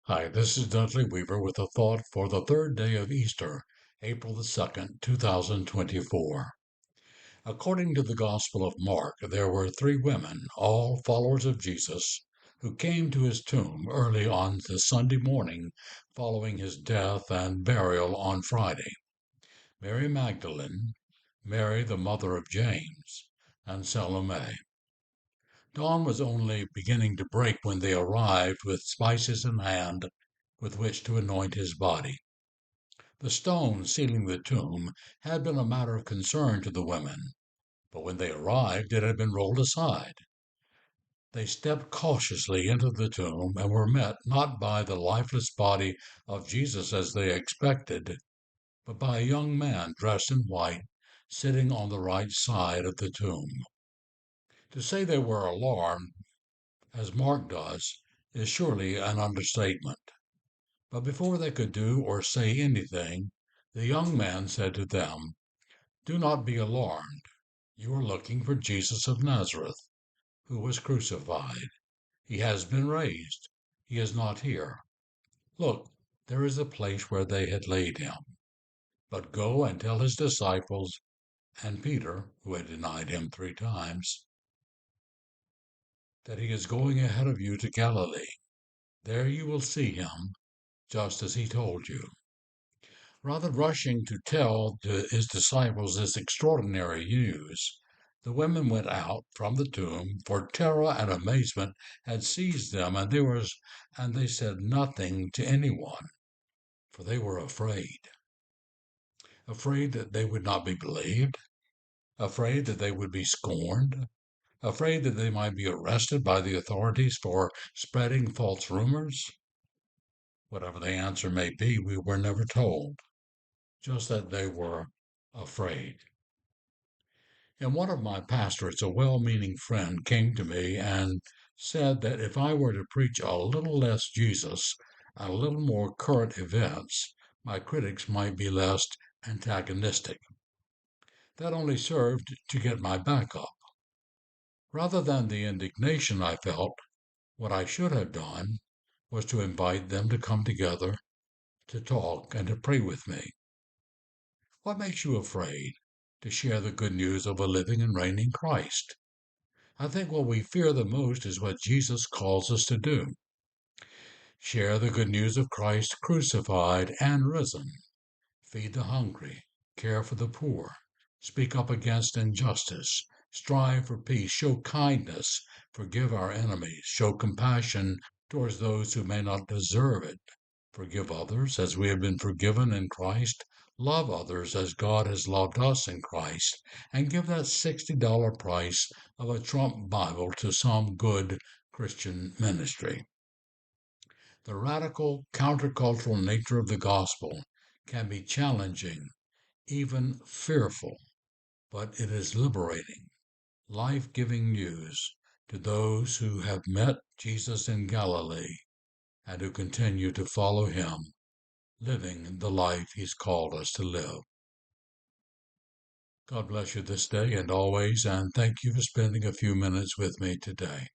Hi, this is Dudley Weaver with a thought for the third day of Easter, April the 2nd, 2024. According to the Gospel of Mark, there were three women, all followers of Jesus, who came to his tomb early on the Sunday morning following his death and burial on Friday. Mary Magdalene, Mary the mother of James, and Salome. Dawn was only beginning to break when they arrived with spices in hand with which to anoint his body. The stone sealing the tomb had been a matter of concern to the women, but when they arrived it had been rolled aside. They stepped cautiously into the tomb and were met not by the lifeless body of Jesus as they expected, but by a young man dressed in white sitting on the right side of the tomb. To say they were alarmed, as Mark does, is surely an understatement. But before they could do or say anything, the young man said to them, "Do not be alarmed. You are looking for Jesus of Nazareth, who was crucified. He has been raised. He is not here. Look, there is the place where they had laid him. But go and tell his disciples and Peter, who had denied him 3 times, that he is going ahead of you to Galilee. There you will see him, just as he told you." Rather rushing to tell his disciples this extraordinary news, the women went out from the tomb, for terror and amazement had seized them, and they said nothing to anyone, for they were afraid. Afraid that they would not be believed, afraid that they would be scorned, afraid that they might be arrested by the authorities for spreading false rumors. Whatever the answer may be, we were never told, just that they were afraid. And one of my pastors, a well meaning friend, came to me and said that if I were to preach a little less Jesus and a little more current events, my critics might be less antagonistic. That only served to get my back up. Rather than the indignation I felt, what I should have done was to invite them to come together to talk and to pray with me. What makes you afraid to share the good news of a living and reigning Christ? I think what we fear the most is what Jesus calls us to do: share the good news of Christ crucified and risen, feed the hungry, care for the poor, speak up against injustice, strive for peace, show kindness, forgive our enemies, show compassion towards those who may not deserve it, forgive others as we have been forgiven in Christ, love others as God has loved us in Christ, and give that $60 price of a Trump Bible to some good Christian ministry. The radical countercultural nature of the gospel can be challenging, even fearful, but it is liberating, life giving news to those who have met Jesus in Galilee and who continue to follow him, living the life he's called us to live. God bless you this day and always, and thank you for spending a few minutes with me today.